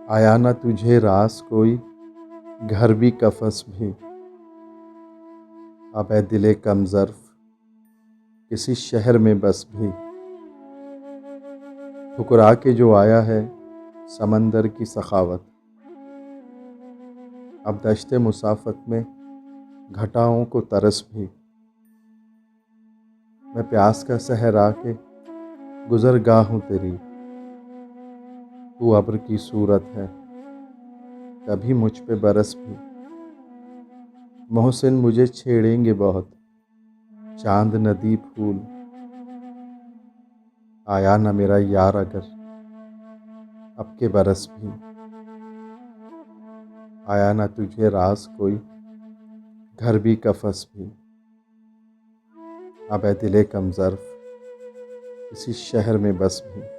आया न तुझे रास कोई, घर भी कफस भी। अब ए दिले कमज़र्फ़, किसी शहर में बस भी। ठुकरा के जो आया है समंदर की सखावत, अब दश्ते मुसाफत में घटाओं को तरस भी। मैं प्यास का सहरा के गुज़रगाह हूँ तेरी, तू अब्र की सूरत है कभी मुझ पे बरस भी। मोहसिन मुझे छेड़ेंगे बहुत, चाँद नदी फूल। आया न मेरा यार अगर अब के बरस भी। आया न तुझे रास कोई, घर भी कफस भी। अब ए दिले कमज़र्फ़, किसी शहर में बस भी।